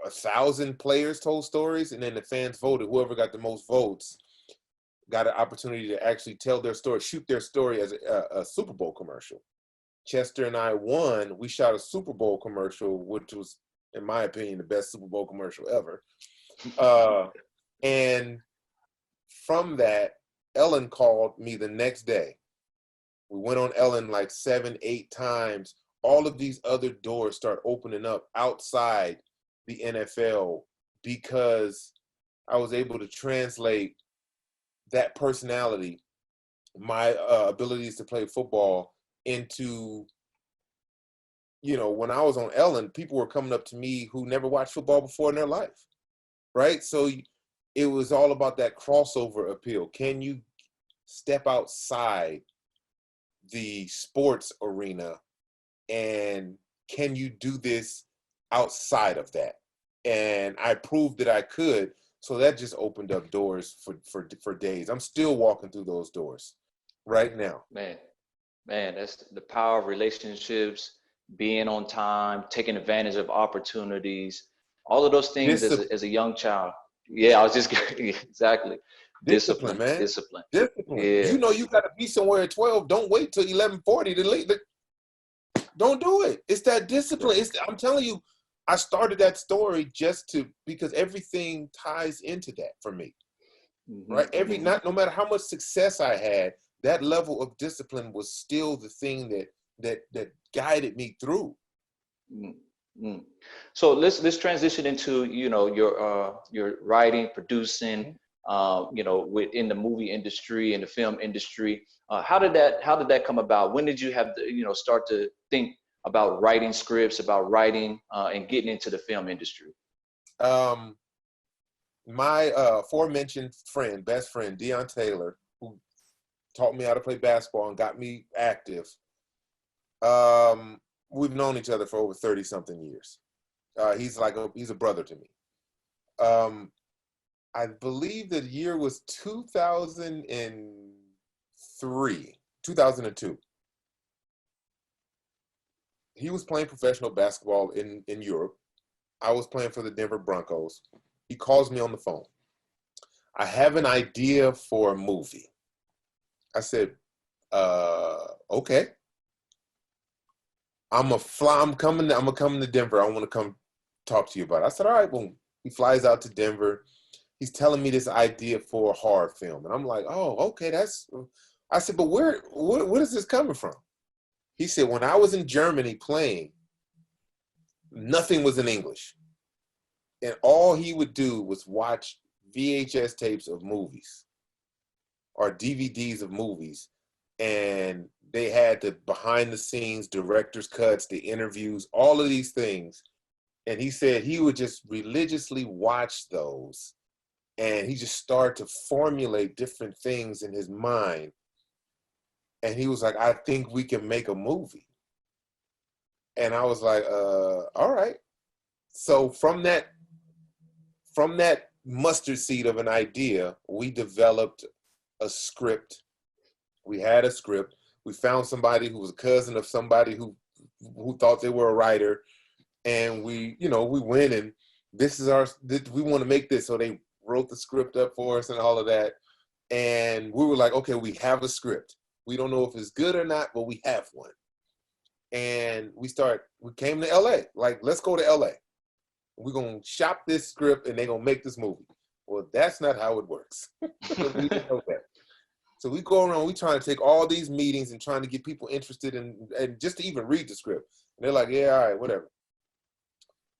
1,000 players told stories, and then the fans voted. Whoever got the most votes got an opportunity to actually tell their story, shoot their story as a Super Bowl commercial. Chester and I won. We shot a Super Bowl commercial, which was in my opinion, the best Super Bowl commercial ever. And from that, Ellen called me the next day. We went on Ellen like 7, 8 times. All of these other doors start opening up outside the NFL because I was able to translate that personality, my abilities to play football, into, you know, when I was on Ellen, people were coming up to me who never watched football before in their life, right? So it was all about that crossover appeal. Can you step outside the sports arena, and can you do this outside of that? And I proved that I could. So that just opened up doors for days. I'm still walking through those doors right now. Man, that's the power of relationships, being on time, taking advantage of opportunities, all of those things as a young child. Yeah, I was just exactly. Discipline, man. Discipline. Yeah. You know you got to be somewhere at 12. Don't wait till 11:40 to leave. Don't do it. It's that discipline. I'm telling you, I started that story because everything ties into that for me, right? No matter how much success I had, that level of discipline was still the thing that guided me through. Mm-hmm. So let's transition into, you know, your writing, producing, you know, within the movie industry and the film industry. How did that come about? When did you have to, you know, start to think about writing scripts, about writing and getting into the film industry? My aforementioned best friend, Deion Taylor, who taught me how to play basketball and got me active. We've known each other for over 30 something years. He's a brother to me. I believe the year was 2002. He was playing professional basketball in Europe. I was playing for the Denver Broncos. He calls me on the phone. I have an idea for a movie. I said, okay. I'm gonna come to Denver. I want to come talk to you about it. I said, all right, well, he flies out to Denver. He's telling me this idea for a horror film. And I'm like, oh, okay, I said, but where is this coming from? He said, when I was in Germany playing, nothing was in English. And all he would do was watch VHS tapes of movies or DVDs of movies. And they had the behind the scenes, director's cuts, the interviews, all of these things. And he said he would just religiously watch those. And he just started to formulate different things in his mind. And he was like, I think we can make a movie. And I was like, all right. So from that mustard seed of an idea, we developed a script. We had a script. We found somebody who was a cousin of somebody who thought they were a writer. And we went and we want to make this. So they wrote the script up for us and all of that. And we were like, okay, we have a script. We don't know if it's good or not, but we have one. And we came to LA, like, let's go to LA. We're going to shop this script and they're going to make this movie. Well, that's not how it works. We didn't know that. So we go around, we trying to take all these meetings and trying to get people interested in, and just to even read the script. And they're like, yeah, all right, whatever.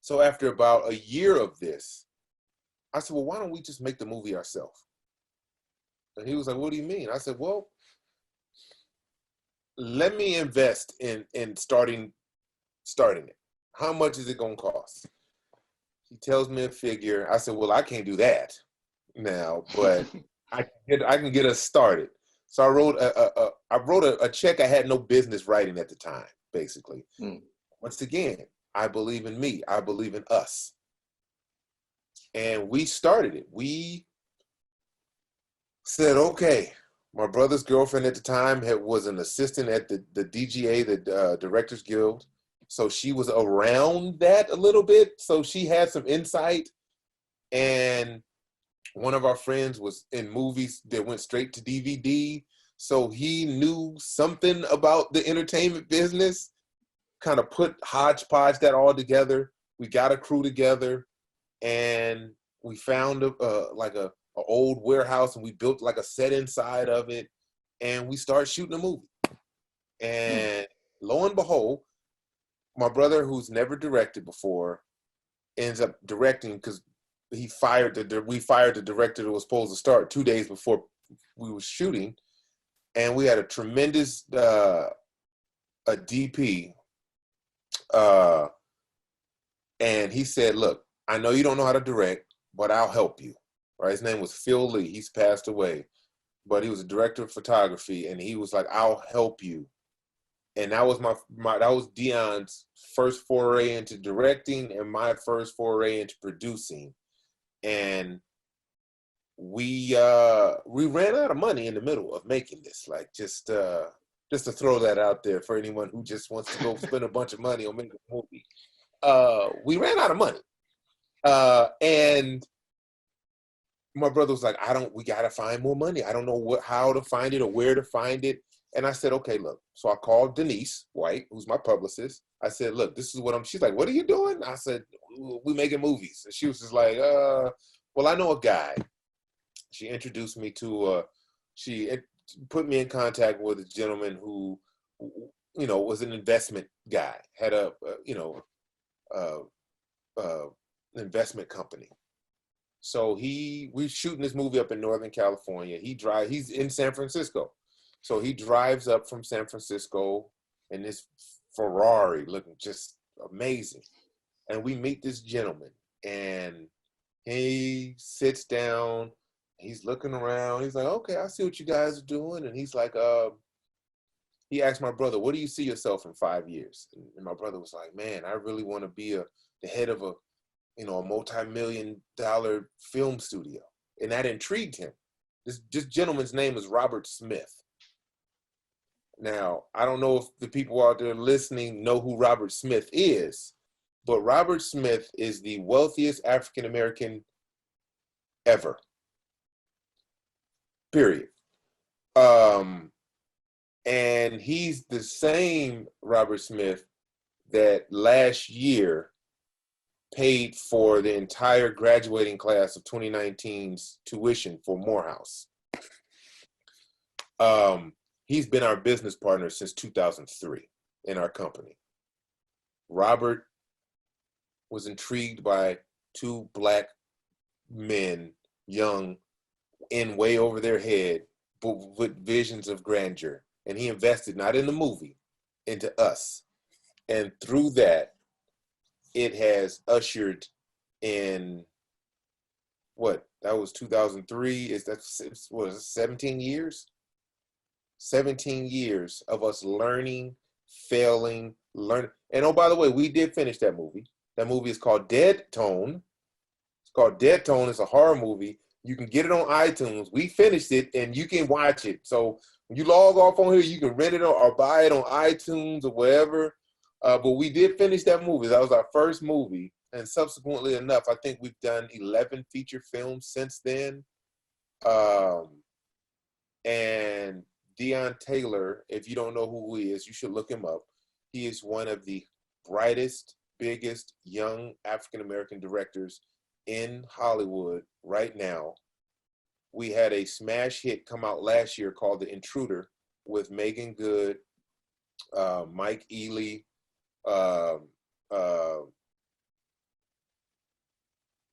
So after about a year of this, I said, well, why don't we just make the movie ourselves? And he was like, what do you mean? I said, well, let me invest in starting it. How much is it going to cost? He tells me a figure. I said, well, I can't do that now, but I can get us started. So I wrote a check I had no business writing at the time, basically. Once again, I believe in me. I believe in us. And we started it. We said, okay. My brother's girlfriend at the time was an assistant at the DGA, the Directors Guild. So she was around that a little bit. So she had some insight. And one of our friends was in movies that went straight to DVD. So he knew something about the entertainment business, kind of put hodgepodge that all together. we got a crew together, and we found a old warehouse, and we built like a set inside of it, and we started shooting a movie. And lo and behold, my brother, who's never directed before, ends up directing because we fired the director that was supposed to start 2 days before we were shooting, and we had a tremendous a DP, and he said, "Look, I know you don't know how to direct, but I'll help you." Right? His name was Phil Lee. He's passed away, but he was a director of photography, and he was like, "I'll help you." And that was that was Dion's first foray into directing and my first foray into producing. And we ran out of money in the middle of making this. Like just to throw that out there for anyone who just wants to go spend a bunch of money on making a movie. We ran out of money. And my brother was like, we gotta find more money. I don't know how to find it or where to find it. And I said, okay, look. So I called Denise White, who's my publicist. I said, look, this is what she's like, what are you doing? I said, we making movies. And she was just like, well, I know a guy. She introduced me to, she put me in contact with a gentleman who was an investment guy, had a investment company. So we're shooting this movie up in Northern California. He's in San Francisco. So he drives up from San Francisco in this Ferrari looking just amazing. And we meet this gentleman, and he sits down, he's looking around. He's like, okay, I see what you guys are doing. And he's like, he asked my brother, what do you see yourself in 5 years? And my brother was like, man, I really want to be the head of a multi-million-dollar film studio. And that intrigued him. This gentleman's name is Robert Smith. Now, I don't know if the people out there listening know who Robert Smith is, but Robert Smith is the wealthiest African-American ever. Period. And he's the same Robert Smith that last year paid for the entire graduating class of 2019's tuition for Morehouse. He's been our business partner since 2003 in our company. Robert was intrigued by two Black men, young, in way over their head, but with visions of grandeur. And he invested, not in the movie, into us. And through that, it has ushered in, that was 2003, what is it, 17 years? 17 years of us learning, failing, learning. And oh, by the way, we did finish that movie. That movie is called Dead Tone. It's called Dead Tone. It's a horror movie. You can get it on iTunes. We finished it, and you can watch it. So when you log off on here, you can rent it or buy it on iTunes or wherever. But we did finish that movie. That was our first movie. And subsequently enough, I think we've done 11 feature films since then. And Deon Taylor, if you don't know who he is, you should look him up. He is one of the brightest, biggest young African-American directors in Hollywood right now. We had a smash hit come out last year called The Intruder with Megan Good, Mike Ely,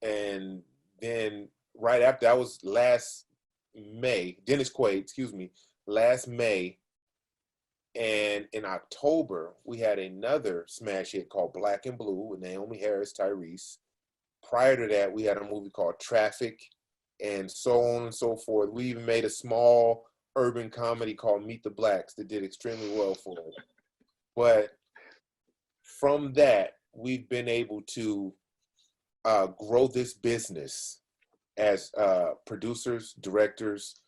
and then right after, that was last May, Dennis Quaid, excuse me, last May. And in October, we had another smash hit called Black and Blue with Naomi Harris, Tyrese. Prior to that, we had a movie called Traffic, and so on and so forth. We even made a small urban comedy called Meet the Blacks that did extremely well for us. But from that, we've been able to grow this business as producers, directors,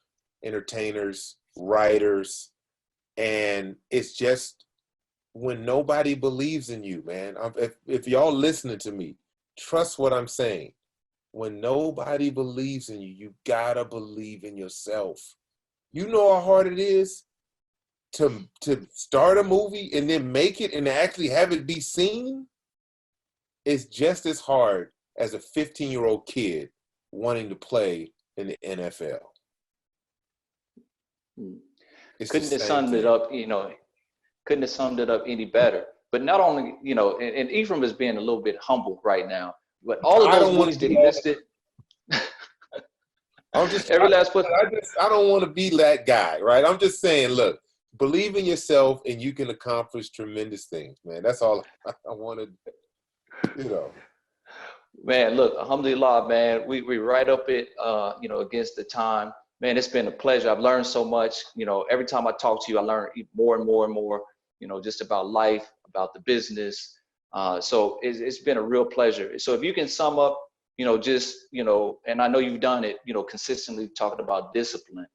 entertainers, writers. And it's just when nobody believes in you, man. If y'all listening to me, trust what I'm saying. When nobody believes in you, you gotta believe in yourself. You know how hard it is to start a movie and then make it and actually have it be seen. it's just as hard as a 15-year-old kid wanting to play in the NFL. It's Couldn't the have same summed it thing. up, couldn't have summed it up any better. But not only, and Ephraim is being a little bit humble right now, but all of I those don't want movies to that be he that. listed, I'm just, every last one. I don't want to be that guy, right? I'm just saying, look, believe in yourself and you can accomplish tremendous things, man. That's all I wanted, you know. Man, look, alhamdulillah, man, we right up it, against the time. Man, it's been a pleasure. I've learned so much. Every time I talk to you, I learn more and more and more, just about life, about the business. So it's been a real pleasure. So if you can sum up, and I know you've done it, consistently talking about discipline.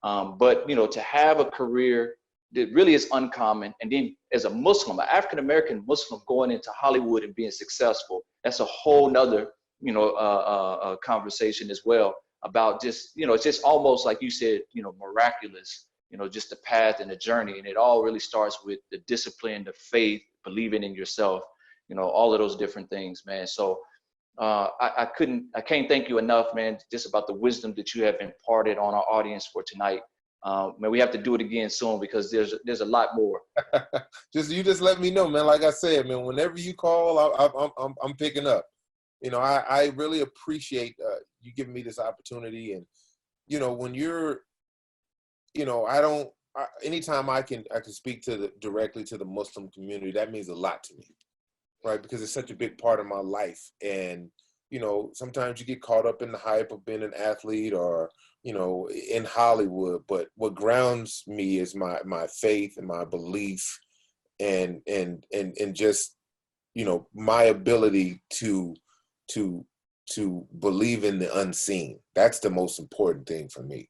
But, to have a career that really is uncommon. And then as a Muslim, an African-American Muslim going into Hollywood and being successful, that's a whole nother, conversation as well about just, it's just almost like you said, miraculous, just the path and the journey. And it all really starts with the discipline, the faith, believing in yourself, all of those different things, man. So I can't thank you enough, man, just about the wisdom that you have imparted on our audience for tonight. Man, we have to do it again soon because there's a lot more. You just let me know, man. Like I said, man, whenever you call, I'm picking up. I really appreciate you giving me this opportunity. And when you're, anytime I can speak directly to the Muslim community, that means a lot to me, right? Because it's such a big part of my life. And sometimes you get caught up in the hype of being an athlete or in Hollywood, but what grounds me is my faith and my belief and just my ability to believe in the unseen. That's the most important thing for me.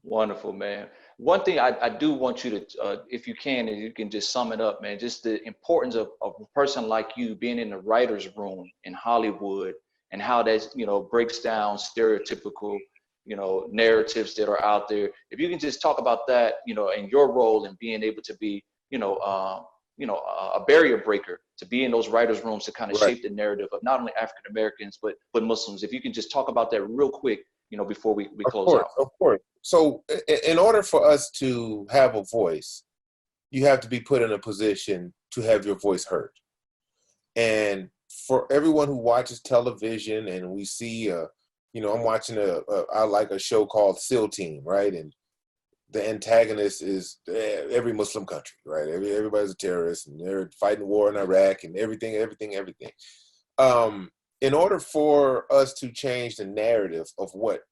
Wonderful, man. One thing I do want you to, if you can, and you can just sum it up, man, just the importance of a person like you being in the writer's room in Hollywood and how that, breaks down stereotypical, narratives that are out there. If you can just talk about that, and your role in being able to be, a barrier breaker, to be in those writers' rooms to kind of Right. shape the narrative of not only African Americans, but Muslims. If you can just talk about that real quick, before we close out. Of course. So in order for us to have a voice, you have to be put in a position to have your voice heard. And for everyone who watches television and we see, I'm watching I like a show called SEAL Team, right? And the antagonist is every Muslim country, right? Everybody's a terrorist and they're fighting war in Iraq and everything. In order for us to change the narrative of what,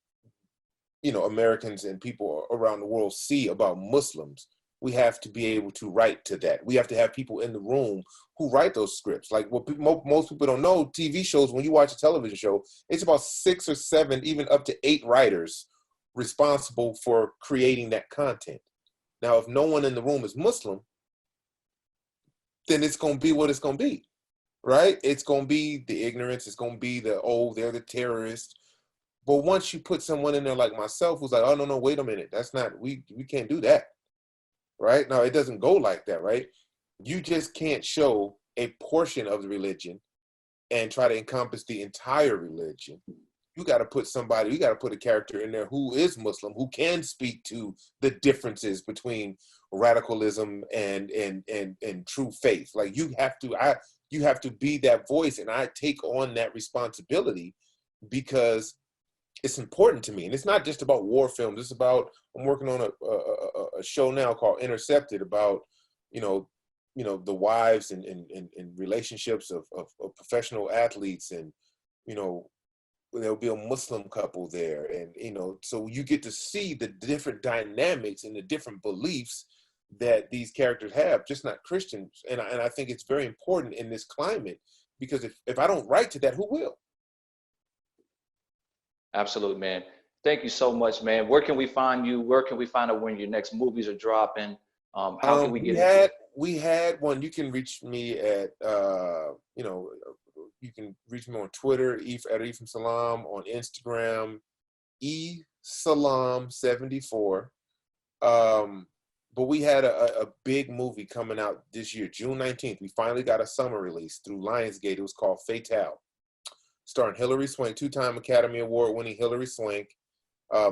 Americans and people around the world see about Muslims, we have to be able to write to that. We have to have people in the room who write those scripts. Like what most people don't know, TV shows, when you watch a television show, it's about 6 or 7, even up to 8 writers responsible for creating that content. Now, if no one in the room is Muslim, then it's going to be what it's going to be, right? It's going to be the ignorance. It's going to be they're the terrorists. But once you put someone in there like myself who's like, oh, no, wait a minute. That's not, we can't do that, right? Now, it doesn't go like that, right? You just can't show a portion of the religion and try to encompass the entire religion. You got to put a character in there who is Muslim, who can speak to the differences between radicalism and true faith. Like you have to be that voice, and I take on that responsibility because it's important to me. And it's not just about war films. It's about, I'm working on a show now called Intercepted about, the wives and relationships of professional athletes, and, there'll be a Muslim couple there. And, so you get to see the different dynamics and the different beliefs that these characters have, just not Christians. And I think it's very important in this climate, because if I don't write to that, who will? Absolutely, man. Thank you so much, man. Where can we find you? Where can we find out when your next movies are dropping? How can we get into it? We had one. You can reach me at, you can reach me on Twitter, at Ephraim Salaam, on Instagram, Salaam74. But we had a big movie coming out this year, June 19th. We finally got a summer release through Lionsgate. It was called Fatale, starring Hilary Swank, 2-time Academy Award winning Hilary Swank,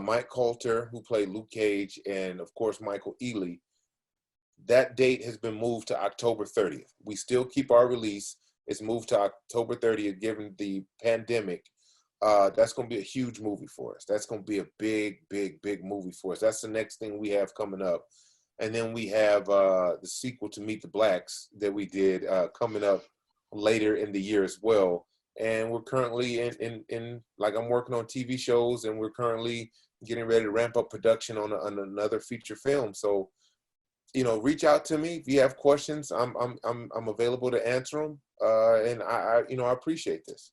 Mike Coulter, who played Luke Cage, and of course Michael Ealy. That date has been moved to October 30th. We still keep our release. It's moved to October 30th, given the pandemic. That's going to be a huge movie for us. That's going to be a big, big, big movie for us. That's the next thing we have coming up. And then we have the sequel to Meet the Blacks that we did coming up later in the year as well. And we're currently in like, I'm working on TV shows, and we're currently getting ready to ramp up production on another feature film. So, you know, reach out to me if you have questions. I'm available to answer them. And I appreciate this.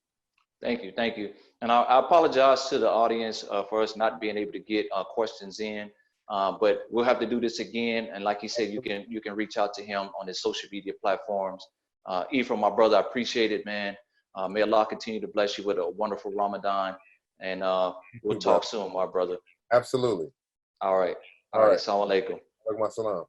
Thank you. And I apologize to the audience for us not being able to get questions in, but we'll have to do this again. And like he said, you can reach out to him on his social media platforms. Ephraim, my brother, I appreciate it, man. May Allah continue to bless you with a wonderful Ramadan, and we'll talk soon, my brother. Absolutely. All right. Assalamu alaikum. Salam.